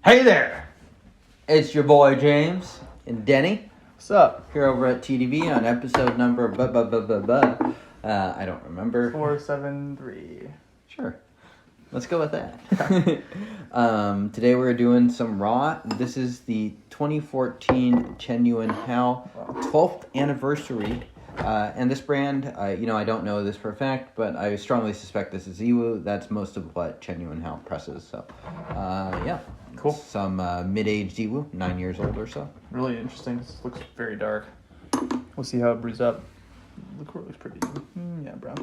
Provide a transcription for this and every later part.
Hey there! It's your boy James and Denny. What's up? Here over at TDV on episode number I don't remember. 473. Sure. Let's go with that. Today we're doing some raw. This is the 2014 Chenyuan Hao 12th anniversary. And this brand, I don't know this for a fact, but I strongly suspect this is Iwu. That's most of what Chenyuan Hao presses. So, yeah. Cool. Some mid-aged Iwu, 9 years old or so. Really interesting. This looks very dark. We'll see how it brews up. Looks pretty. Yeah, brown.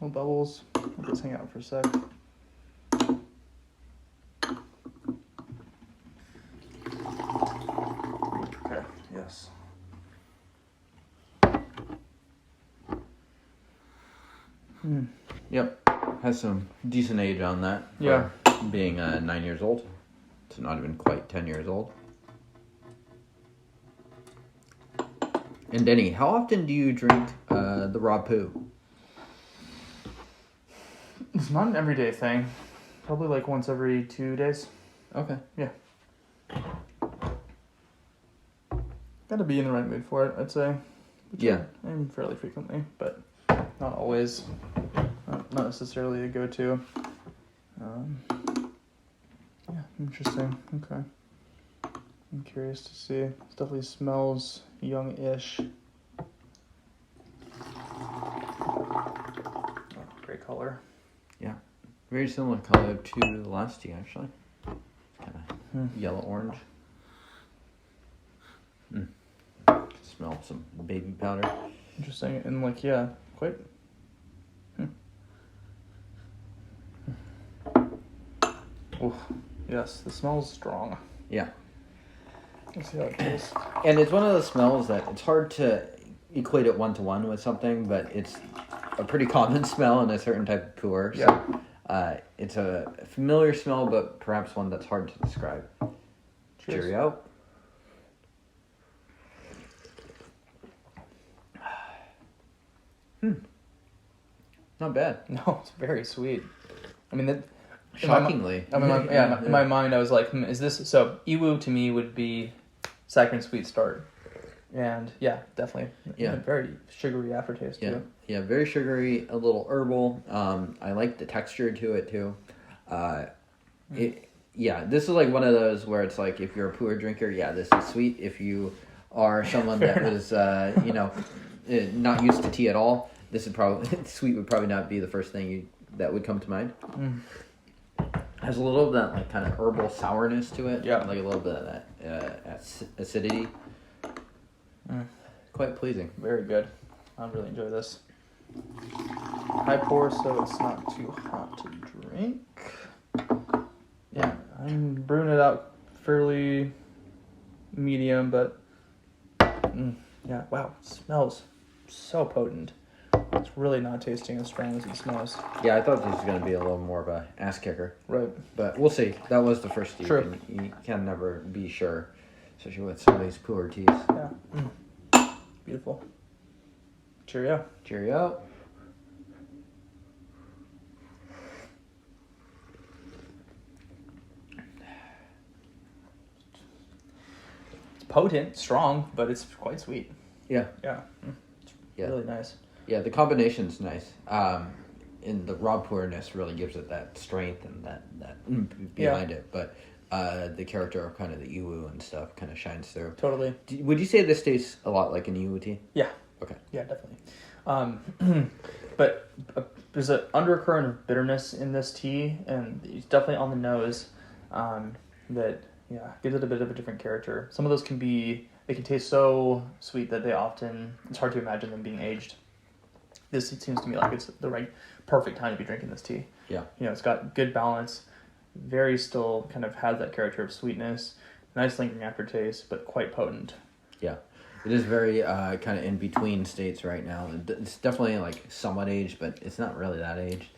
Little bubbles. Let this hang out for a sec. Okay. Yes. Yep. Has some decent age on that. Yeah. Being 9 years old. It's not even quite 10 years old. And Denny, how often do you drink the raw Pu'erh? It's not an everyday thing. Probably like once every 2 days. Okay. Yeah. Gotta be in the right mood for it, I'd say. Which Yeah. I am fairly frequently, but not always. Not necessarily a go-to. Yeah, interesting. Okay. I'm curious to see. It definitely smells young-ish. Oh, great color. Yeah. Very similar color to the last tea, actually. Kind of yellow-orange. Smell some baby powder. Interesting. And like, yeah, quite... Oof. Yes, the smell's strong. Yeah. Let's see how it tastes. And it's one of those smells that it's hard to equate it one-to-one with something, but it's a pretty common smell in a certain type of pu'erh. Yeah. So, it's a familiar smell, but perhaps one that's hard to describe. Cheers. Cheerio. Not bad. No, it's very sweet. I mean, Shockingly. In my mind, I was like, is this... So, Iwu to me would be saccharine sweet start. And, yeah, definitely. Yeah. Very sugary aftertaste, Yeah. too. Yeah, very sugary, a little herbal. I like the texture to it, too. This is like one of those where it's like, if you're a pu'erh drinker, yeah, this is sweet. If you are someone that was, not used to tea at all, this is probably... sweet would probably not be the first thing that would come to mind. Has a little of that like kind of herbal sourness to it. Yeah. Like a little bit of that acidity. Quite pleasing. Very good. I really enjoy this. High pour, so it's not too hot to drink. Yeah, I'm brewing it out fairly medium, but yeah, wow, it smells so potent. It's really not tasting as strong as it smells. Yeah, I thought this was going to be a little more of a ass kicker. Right. But we'll see. That was the first tea. True. You can never be sure, especially with some of these pu'erh teas. Yeah. Beautiful. Cheerio. Cheerio. It's potent, strong, but it's quite sweet. Yeah. Yeah. Yeah. Really nice. Yeah, the combination's nice. And the raw pu'erness really gives it that strength and that behind it. But the character of kind of the Iwu and stuff kind of shines through. Totally. Would you say this tastes a lot like an Iwu tea? Yeah. Okay. Yeah, definitely. But there's an undercurrent of bitterness in this tea, and it's definitely on the nose. That gives it a bit of a different character. Some of those they can taste so sweet that it's hard to imagine them being aged. This it seems to me like it's the perfect time to be drinking this tea. Yeah. It's got good balance, very still kind of has that character of sweetness, nice lingering aftertaste, but quite potent. Yeah. It is very kind of in between states right now. It's definitely like somewhat aged, but it's not really that aged.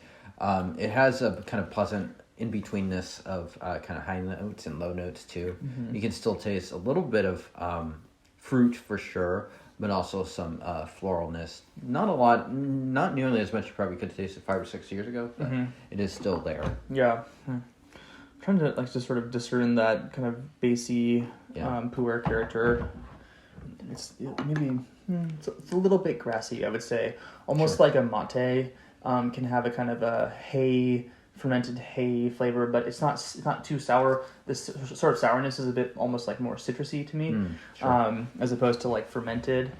It has a kind of pleasant in-betweenness of kind of high notes and low notes too. Mm-hmm. You can still taste a little bit of fruit for sure, but also some floralness. Not a lot, not nearly as much you probably could have tasted 5 or 6 years ago, but it is still there. Yeah. Trying trying to like just sort of discern that kind of bassy Pu'erh character. It's maybe it's a little bit grassy, I would say, almost like a mate can have a kind of a fermented hay flavor, but it's not too sour. This sort of sourness is a bit almost like more citrusy to me, as opposed to like fermented.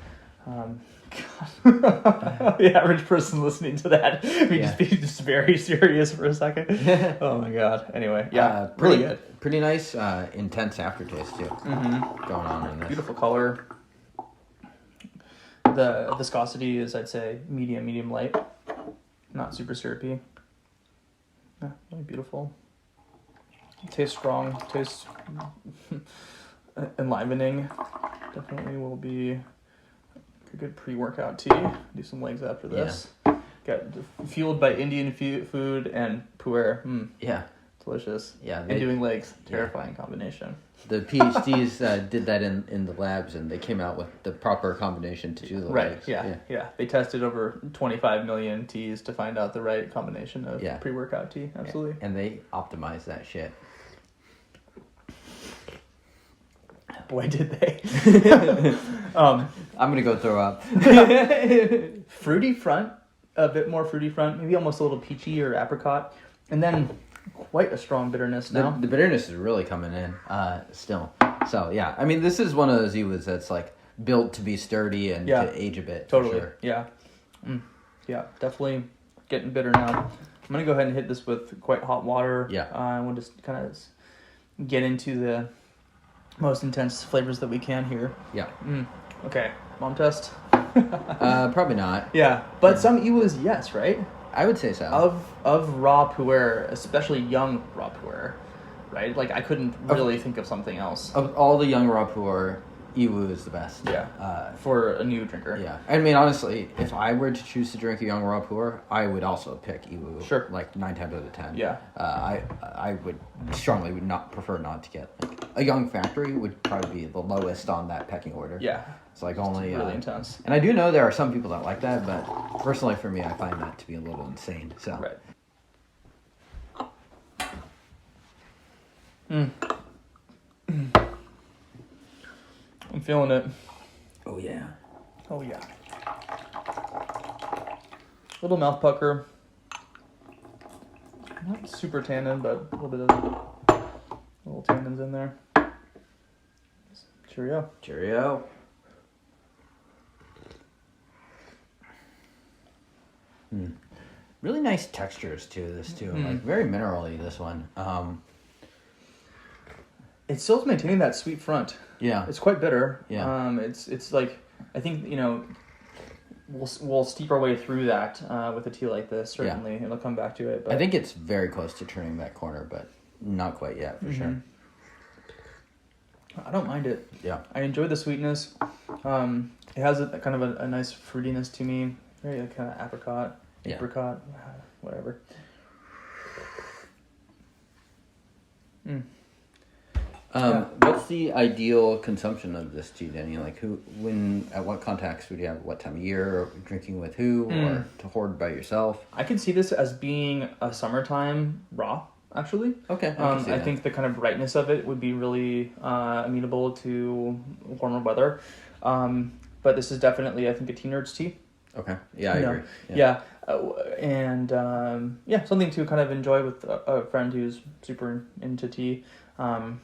The average person listening to that would just be just very serious for a second. Oh my god. Anyway, pretty really good. Pretty nice, intense aftertaste too. Going on in this. Beautiful color. The viscosity is, I'd say, medium light, not super syrupy. Yeah, really beautiful. Tastes strong. Tastes enlivening. Definitely will be a good pre-workout tea. Do some legs after this. Got fueled by Indian food and Pu'erh. Yeah. Delicious. Yeah. And doing legs. Terrifying combination. The PhDs did that in the labs, and they came out with the proper combination to do the legs. Yeah. They tested over 25 million teas to find out the right combination of pre-workout tea. Absolutely. And they optimized that shit. Boy, did they. I'm going to go throw up. Fruity front, a bit more fruity front, maybe almost a little peachy or apricot. And then quite a strong bitterness now. The bitterness is really coming in still. So, yeah. I mean, this is one of those Iwas that's like built to be sturdy and to age a bit. Totally. Sure. Yeah. Yeah, definitely getting bitter now. I'm going to go ahead and hit this with quite hot water. Yeah. And we'll just kind of get into the most intense flavors that we can here. Yeah. Okay. Mom test? Probably not. Yeah. But some Iwas, yes, right? I would say so. Of raw Pu'erh, especially young raw Pu'erh, right? Like, I couldn't really think of something else. Of all the young raw Pu'erh, Iwu is the best. Yeah. For a new drinker. Yeah. I mean, honestly, if I were to choose to drink a young raw Pu'erh, I would also pick Iwu. Sure. Like 9 times out of 10. Yeah. I would strongly prefer not to get like a young factory would probably be the lowest on that pecking order. Yeah. It's like only really intense. And I do know there are some people that like that, but personally for me, I find that to be a little insane. So. Right. I'm feeling it. Oh yeah. Oh yeah. Little mouth pucker. Not super tannin, but a little bit of little tannins in there. Cheerio. Cheerio. Really nice textures to this too. Like very minerally, this one. It's still maintaining that sweet front. Yeah. It's quite bitter. Yeah. It's like, I think, we'll steep our way through that with a tea like this, certainly. It'll come back to it. But I think it's very close to turning that corner, but not quite yet, for sure. I don't mind it. Yeah. I enjoy the sweetness. It has a kind of a nice fruitiness to me. Very kind of apricot, whatever. What's the ideal consumption of this tea, Danny? Like at what context would you have, what time of year, or drinking with who, or to hoard by yourself? I could see this as being a summertime raw, actually. Okay. I think the kind of brightness of it would be really amenable to warmer weather. But this is definitely, I think, a teen nerd's tea. Okay. Yeah, I agree. Yeah. Something to kind of enjoy with a friend who's super into tea, and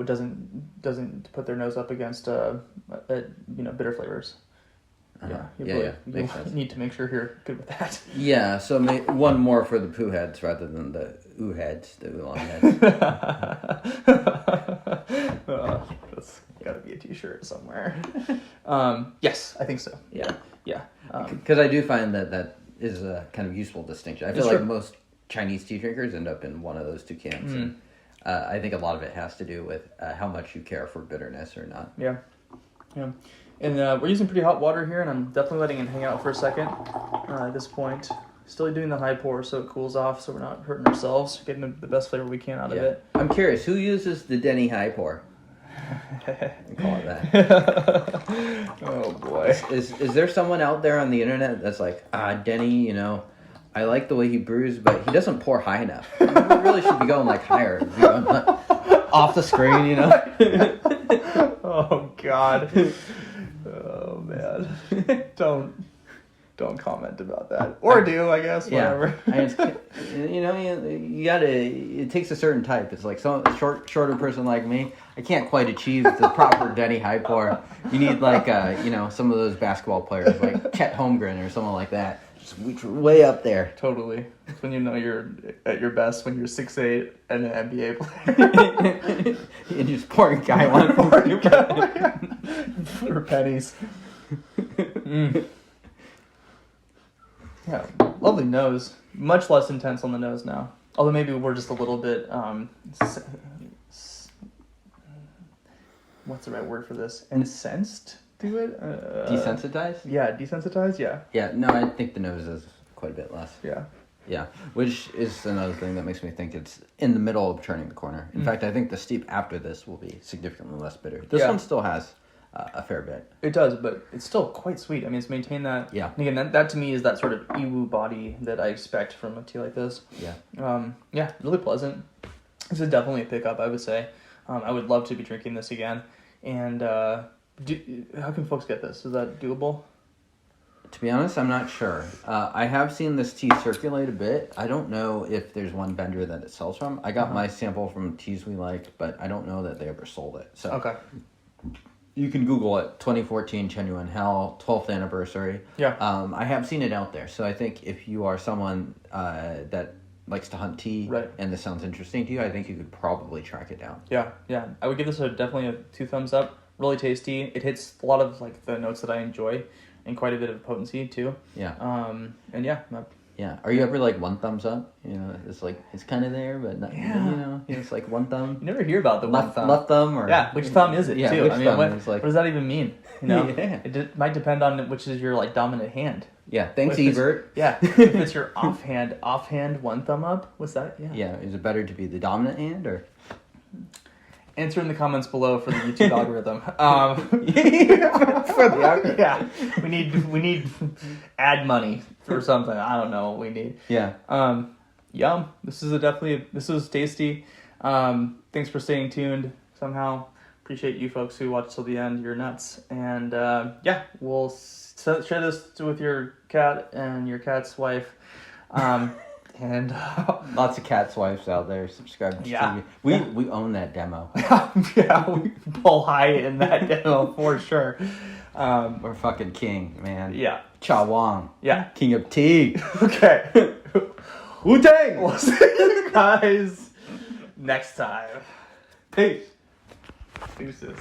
doesn't put their nose up against bitter flavors. You need to make sure you're good with that. Yeah, so one more for the poo heads rather than the oo heads, the oolong heads. That's got to be a t-shirt somewhere. Yes, I think so. Yeah. Because I do find that is a kind of useful distinction. I feel like most Chinese tea drinkers end up in one of those two camps. And, I think a lot of it has to do with how much you care for bitterness or not. Yeah. And we're using pretty hot water here, and I'm definitely letting it hang out for a second at this point. Still doing the high pour so it cools off, so we're not hurting ourselves, getting the best flavor we can out of it. I'm curious, who uses the Denny high pour? Call it that. Oh boy. Is there someone out there on the internet that's like, Denny, I like the way he brews, but he doesn't pour high enough. He really should be going like higher, going, like, off the screen, you know. Oh God. Oh man. Don't comment about that, or do, I guess, whatever. You gotta. It takes a certain type. It's like some shorter person like me. I can't quite achieve the proper Denny high pour. You need like some of those basketball players like Chet Holmgren or someone like that. Just way up there. Totally. It's when you know you're at your best when you're 6'8" and an NBA player. And you're just pouring guy one for pennies. Yeah, lovely nose. Much less intense on the nose now. Although maybe we're just a little bit, what's the right word for this? Incensed to it? Desensitized? Yeah, desensitized, yeah. Yeah, no, I think the nose is quite a bit less. Yeah. Yeah, which is another thing that makes me think it's in the middle of turning the corner. In fact, I think the steep after this will be significantly less bitter. This one still has a fair bit. It does, but it's still quite sweet. I mean, it's maintained that. Yeah. And again, that to me is that sort of Iwu body that I expect from a tea like this. Yeah. Yeah, really pleasant. This is definitely a pickup, I would say. I would love to be drinking this again. And how can folks get this? Is that doable? To be honest, I'm not sure. I have seen this tea circulate a bit. I don't know if there's one vendor that it sells from. I got my sample from Teas We Like, but I don't know that they ever sold it. So okay. You can Google it, 2014 Chenyuan Hao, 12th anniversary. Yeah. I have seen it out there. So I think if you are someone that likes to hunt tea, right, and this sounds interesting to you, I think you could probably track it down. Yeah. I would give this definitely a 2 thumbs up. Really tasty. It hits a lot of like the notes that I enjoy. And quite a bit of potency too. Yeah. And yeah. Yeah. Are you ever like 1 thumbs up? You know, it's like it's kind of there, but not. Yeah. It's like 1 thumb. You never hear about the left thumb. Left thumb or which thumb is it? Yeah. Too? Which I mean, thumb what does that even mean? You know, It might depend on which is your like dominant hand. Yeah. Thanks, Ebert. If it's your offhand 1 thumb up. What's that? Yeah. Yeah. Is it better to be the dominant hand or? Answer in the comments below for the YouTube algorithm. For the algorithm. Yeah, we need ad money for something. I don't know what we need. Yeah. Yum. This was tasty. Thanks for staying tuned. Somehow appreciate you folks who watched till the end. You're nuts. And we'll share this with your cat and your cat's wife. And lots of cats' wives out there subscribe to TV. We own that demo. We pull high in that demo for sure. We're fucking king, man. Yeah. Cha Wang. Yeah. King of tea. Okay. Wu-Tang! We'll see you guys next time. Peace. Deuces.